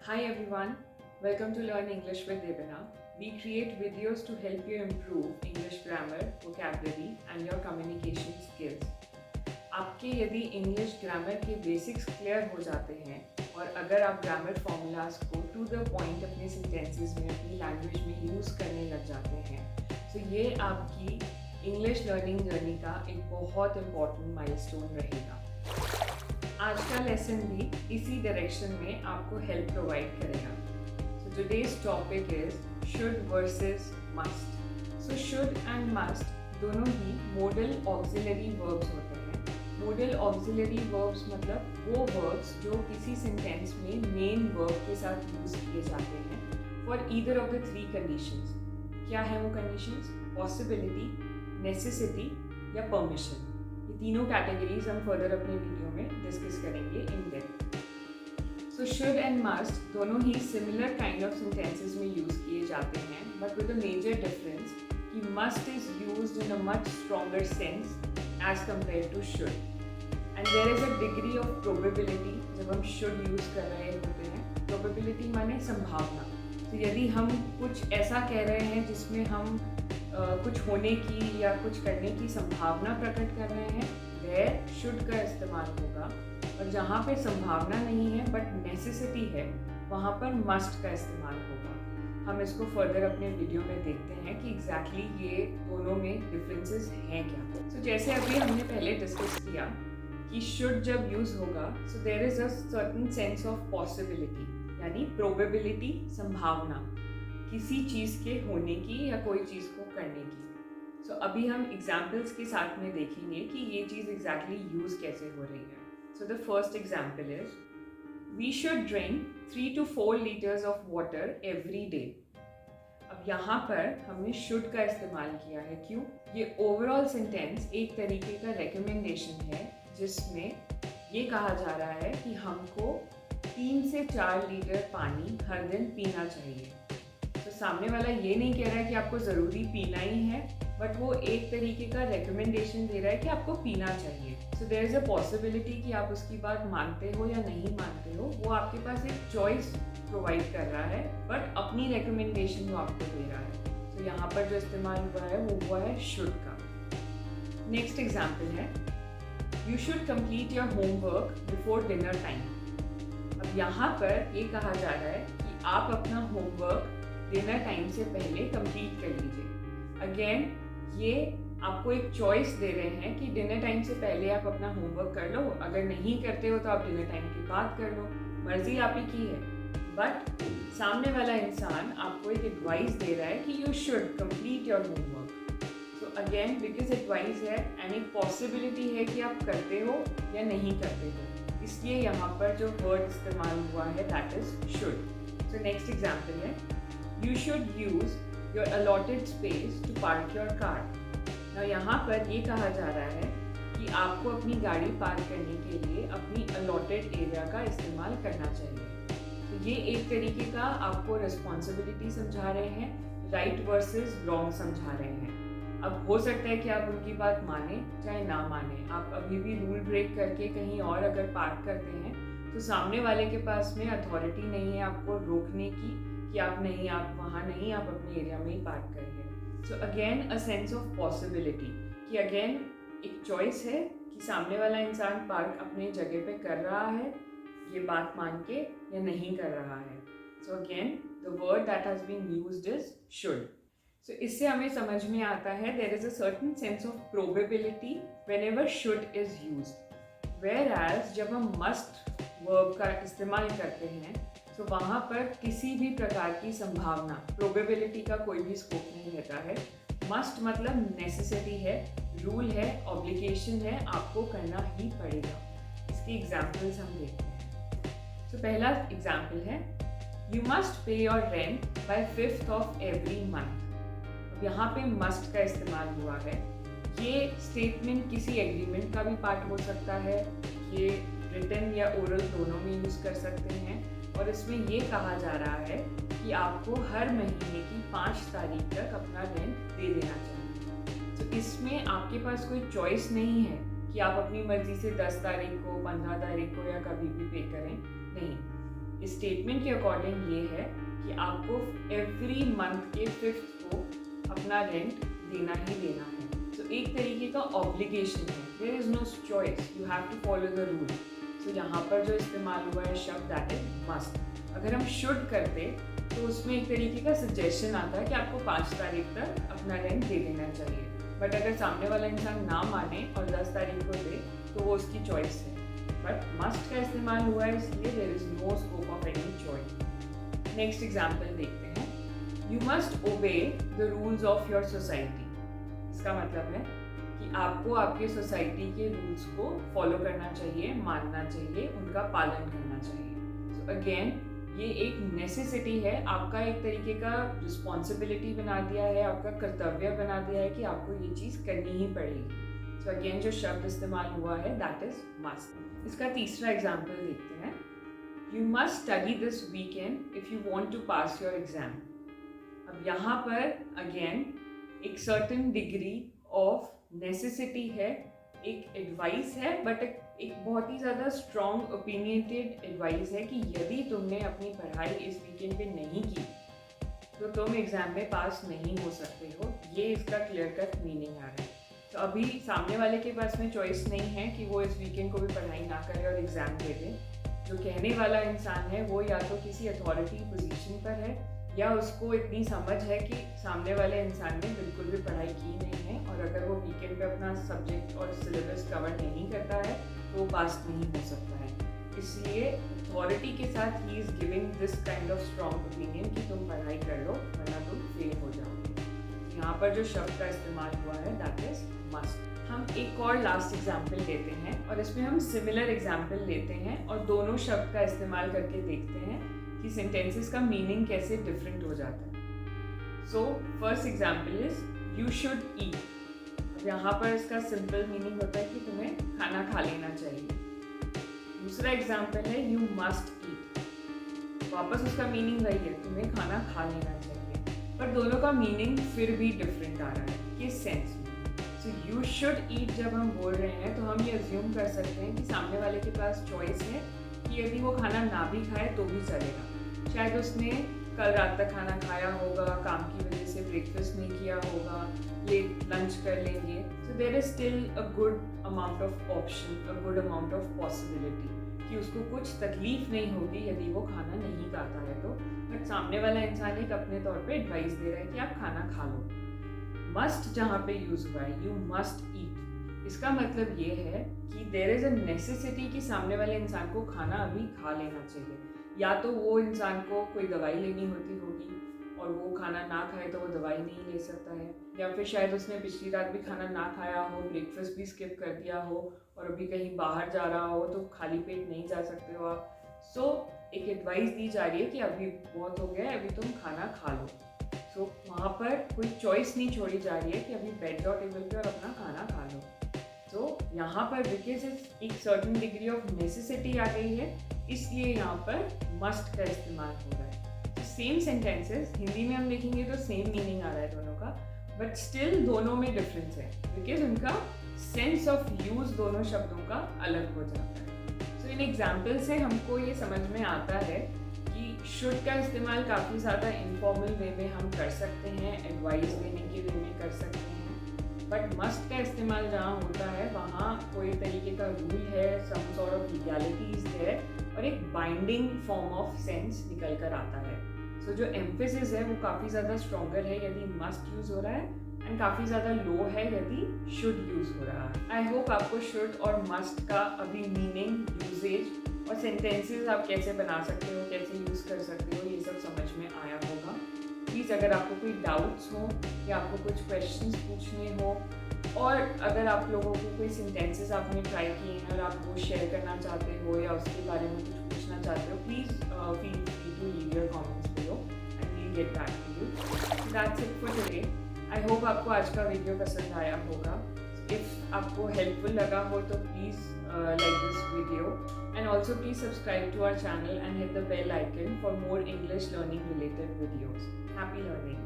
Hi everyone, welcome to Learn English with Devina. We create videos to help you improve English grammar, vocabulary and your communication skills. आपके यदि English grammar के basics clear हो जाते हैं और अगर आप ग्रामर फॉर्मूलाज को टू द पॉइंट अपने सेंटेंसेस में अपनी लैंग्वेज में यूज़ करने लग जाते हैं तो ये आपकी इंग्लिश लर्निंग जर्नी का एक बहुत इम्पॉर्टेंट माइलस्टोन रहेगा। आज का लेसन भी इसी डायरेक्शन में आपको हेल्प प्रोवाइड करेगा। So today's topic is should versus must. So should and must दोनों ही मोडल ऑक्सिलरी वर्ब्स होते हैं। मोडल ऑक्सिलरी वर्ब्स मतलब वो वर्ब्स जो किसी सेंटेंस में मेन वर्ब के साथ यूज किए जाते हैं for either of the three conditions. क्या है वो कंडीशंस? पॉसिबिलिटी, नेसेसिटी या परमिशन। ये तीनों कैटेगरीज हम फर्दर अपने वीडियो में डिस्कस करेंगे in depth. So should and must दोनों ही सिमिलर काइंड ऑफ सेंटेंसेस में यूज किए जाते हैं, but with a major difference कि must is used in a much stronger sense as compare to should, and there is a degree of probability जब हम should use कर रहे होते हैं। प्रोबेबिलिटी माने संभावना। तो यदि हम कुछ ऐसा कह रहे हैं जिसमें हम कुछ होने की या कुछ करने की संभावना प्रकट कर रहे हैं, वह शुड का इस्तेमाल होगा। और जहाँ पे संभावना नहीं है बट नेसेसिटी है, वहाँ पर मस्ट का इस्तेमाल होगा। हम इसको फर्दर अपने वीडियो में देखते हैं कि एग्जैक्टली ये दोनों में डिफरेंसेस हैं क्या। सो जैसे अभी हमने पहले डिस्कस किया कि शुड जब यूज होगा so there is a certain sense of possibility, यानी प्रोबेबिलिटी, संभावना किसी चीज़ के होने की या कोई चीज़ को करने की। सो अभी हम एग्जाम्पल्स के साथ में देखेंगे कि ये चीज़ एग्जैक्टली यूज़ कैसे हो रही है। So the first example is we should drink 3 to 4 liters of water every day. अब यहाँ पर हमने शुड का इस्तेमाल किया है। क्यों? ये ओवरऑल सेंटेंस एक तरीके का रिकमेंडेशन है जिसमें ये कहा जा रहा है कि हमको 3 से 4 लीटर पानी हर दिन पीना चाहिए। तो सामने वाला ये नहीं कह रहा है कि आपको ज़रूरी पीना ही है, बट वो एक तरीके का रिकमेंडेशन दे रहा है कि आपको पीना चाहिए। So there is a possibility कि आप उसकी बात मानते हो या नहीं मानते हो, वो आपके पास एक चॉइस प्रोवाइड कर रहा है, बट अपनी रिकमेंडेशन वो आपको दे रहा है। तो यहाँ पर जो इस्तेमाल हुआ है वो हुआ है शुड का। नेक्स्ट एग्जाम्पल है you should complete your homework before dinner time. अब यहाँ पर ये कहा जा रहा है कि आप अपना होमवर्क डिनर टाइम से पहले कंप्लीट कर लीजिए। अगेन ये आपको एक चॉइस दे रहे हैं कि डिनर टाइम से पहले आप अपना होमवर्क कर लो, अगर नहीं करते हो तो आप डिनर टाइम के बाद कर लो, मर्जी आप ही की है। बट सामने वाला इंसान आपको एक एडवाइस दे रहा है कि you should complete your homework. So again because advice है एंड एक पॉसिबिलिटी है कि आप करते हो या नहीं करते हो, इसलिए यहाँ पर जो वर्ड इस्तेमाल हुआ है that is should. So next example है You should use your allotted space to park your car. Now यहाँ पर ये कहा जा रहा है कि आपको अपनी गाड़ी पार्क करने के लिए अपनी allotted एरिया का इस्तेमाल करना चाहिए। तो ये एक तरीके का आपको रिस्पॉन्सिबिलिटी समझा रहे हैं, राइट वर्सेस रॉन्ग समझा रहे हैं। अब हो सकता है कि आप उनकी बात माने चाहे ना माने, आप अभी भी रूल ब्रेक करके कहीं और अगर पार्क करते हैं तो सामने वाले के पास में अथॉरिटी नहीं है आपको रोकने की कि आप नहीं, आप वहाँ नहीं, आप अपने एरिया में ही पार्क करिए। So again a sense of possibility कि अगेन एक चॉइस है कि सामने वाला इंसान पार्क अपने जगह पे कर रहा है ये बात मान के या नहीं कर रहा है। So again the word that has been used is should. So इससे हमें समझ में आता है there is a certain sense of probability whenever should is used, whereas जब हम मस्ट वर्ब का इस्तेमाल करते हैं तो वहाँ पर किसी भी प्रकार की संभावना, प्रोबेबिलिटी का कोई भी स्कोप नहीं रहता है। मस्ट मतलब नेसेसिटी है, रूल है, ऑब्लिगेशन है, आपको करना ही पड़ेगा। इसके एग्जाम्पल्स हम देखते हैं। तो पहला एग्जाम्पल है you must pay your rent by 5th of every month। अब यहाँ पे मस्ट का इस्तेमाल हुआ है। ये स्टेटमेंट किसी एग्रीमेंट का भी पार्ट हो सकता है, ये रिटन या ओरल दोनों में यूज़ कर सकते हैं, और इसमें ये कहा जा रहा है कि आपको हर महीने की 5 तारीख तक अपना रेंट दे देना चाहिए। तो इसमें आपके पास कोई चॉइस नहीं है कि आप अपनी मर्जी से 10 तारीख को, 15 तारीख को या कभी भी पे करें, नहीं। इस स्टेटमेंट के अकॉर्डिंग ये है कि आपको एवरी मंथ के 5th को अपना रेंट देना ही देना है। सो एक तरीके का ऑब्लिगेशन है, there is no choice, you have to follow the rule. So यहाँ पर जो इस्तेमाल हुआ है शब्द दैट इज मस्ट। अगर हम शुड करते तो उसमें एक तरीके का सजेशन आता है कि आपको 5 तारीख तक अपना रेंट दे देना चाहिए, बट अगर सामने वाला इंसान ना माने और 10 तारीख को दे तो वो उसकी चॉइस है। बट मस्ट का इस्तेमाल हुआ है इसलिए there is no scope of any choice. Next example देखते हैं, you must obey the rules of your society. इसका मतलब है कि आपको आपके सोसाइटी के रूल्स को फॉलो करना चाहिए, मानना चाहिए, उनका पालन करना चाहिए। सो अगेन ये एक नेसेसिटी है, आपका एक तरीके का रिस्पॉन्सिबिलिटी बना दिया है, आपका कर्तव्य बना दिया है कि आपको ये चीज़ करनी ही पड़ेगी। सो अगेन जो शब्द इस्तेमाल हुआ है दैट इज मस्ट। इसका तीसरा एग्जाम्पल देखते हैं, you must study this weekend if you want to pass your exam. अब यहाँ पर अगेन एक सर्टेन डिग्री ऑफ नेसेसिटी है, एक एडवाइस है, बट एक बहुत ही ज़्यादा स्ट्रॉन्ग ओपिनियटेड एडवाइस है कि यदि तुमने अपनी पढ़ाई इस वीकेंड पे नहीं की तो तुम एग्ज़ाम में पास नहीं हो सकते हो। ये इसका क्लियर कट मीनिंग आ रहा है। तो अभी सामने वाले के पास में चॉइस नहीं है कि वो इस वीकेंड को भी पढ़ाई ना करे और एग्ज़ाम दे दे। जो कहने वाला इंसान है वो या तो किसी अथॉरिटी पोजीशन पर है या उसको इतनी समझ है कि सामने वाले इंसान ने बिल्कुल भी पढ़ाई की नहीं है और अगर वो वीकेंड पे अपना सब्जेक्ट और सिलेबस कवर नहीं करता है तो वो पास नहीं हो सकता है। इसलिए अथॉरिटी के साथ he is giving this kind of strong opinion कि तुम पढ़ाई कर लो वरना तुम फेल हो जाओगे। यहाँ पर जो शब्द का इस्तेमाल हुआ है दैट इज मस्ट। हम एक और लास्ट एग्जाम्पल लेते हैं और इसमें हम सिमिलर एग्जाम्पल लेते हैं और दोनों शब्द का इस्तेमाल करके देखते हैं कि सेंटेंसेस का मीनिंग कैसे डिफरेंट हो जाता है। So first example is you should eat. अब यहाँ पर इसका सिंपल मीनिंग होता है कि तुम्हें खाना खा लेना चाहिए। दूसरा एग्जाम्पल है यू मस्ट ईट, वापस उसका मीनिंग वही है, तुम्हें खाना खा लेना चाहिए, पर दोनों का मीनिंग फिर भी डिफरेंट आ रहा है, किस सेंस में। सो यू शुड ईट जब हम बोल रहे हैं तो हम ये अज्यूम कर सकते हैं कि सामने वाले के पास चॉइस है कि यदि वो खाना ना भी खाए तो भी चलेगा। शायद उसने कल रात तक खाना खाया होगा, काम की वजह से ब्रेकफास्ट नहीं किया होगा, लेट लंच कर लेंगे। So there is still a good amount of option, a good amount of possibility कि उसको कुछ तकलीफ नहीं होगी यदि वो खाना नहीं खाता है तो। बट सामने वाला इंसान एक अपने तौर पे एडवाइस दे रहा है कि आप खाना खा लो। मस्ट जहाँ पे यूज हुआ है यू मस्ट ईट, इसका मतलब ये है कि देयर इज अ नेसेसिटी कि सामने वाले इंसान को खाना अभी खा लेना चाहिए। या तो वो इंसान को कोई दवाई लेनी होती होगी और वो खाना ना खाए तो वो दवाई नहीं ले सकता है, या फिर शायद उसने पिछली रात भी खाना ना खाया हो, ब्रेकफास्ट भी स्किप कर दिया हो और अभी कहीं बाहर जा रहा हो तो खाली पेट नहीं जा सकते हो आप। सो एक एडवाइस दी जा रही है कि अभी बहुत हो गया है, अभी तुम खाना खा लो। सो वहाँ पर कोई चॉइस नहीं छोड़ी जा रही है कि अभी बैठ जाओ टेबल पे और अपना खाना खा लो। तो यहाँ पर बिकॉज एक सर्टेन डिग्री ऑफ नेसेसिटी आ गई है, इसलिए यहाँ पर मस्ट का इस्तेमाल हो रहा है। तो सेम सेंटेंसेस हिंदी में हम देखेंगे तो सेम मीनिंग आ रहा है दोनों का, बट स्टिल दोनों में डिफरेंस है बिकॉज उनका सेंस ऑफ यूज दोनों शब्दों का अलग हो जाता है। सो इन एग्जाम्पल से हमको ये समझ में आता है कि शुड का इस्तेमाल काफ़ी ज़्यादा इनफॉर्मल वे में हम कर सकते हैं, एडवाइस देने के वे में कर सकते हैं, बट मस्ट का इस्तेमाल जहाँ होता है वहाँ कोई तरीके का रूल है, सम सॉर्ट ऑफ लीगैलिटीज है और एक बाइंडिंग फॉर्म ऑफ सेंस निकल कर आता है। सो जो एम्फेसिस है वो काफ़ी ज़्यादा स्ट्रॉन्गर है यदि मस्ट यूज़ हो रहा है एंड काफ़ी ज़्यादा लो है यदि शुड यूज़ हो रहा है। आई होप आपको शुड और मस्ट का अभी मीनिंग, यूजेज और सेंटेंसेस आप कैसे बना सकते हो, कैसे यूज़ कर सकते हो, ये सब समझ में आया होगा। प्लीज़ अगर आपको कोई डाउट्स हो या आपको कुछ क्वेश्चंस पूछने हो और अगर आप लोगों को कोई सेंटेंसेस आपने ट्राई किए हैं और आप वो शेयर करना चाहते हो या उसके बारे में कुछ पूछना चाहते हो, please feel free to leave your comments below and we'll get back to you. That's it for today. I hope आपको आज का वीडियो पसंद आया होगा। इफ़ आपको हेल्पफुल लगा हो तो please like this video and also please subscribe to our channel and hit the bell icon for more English learning related videos. Happy learning!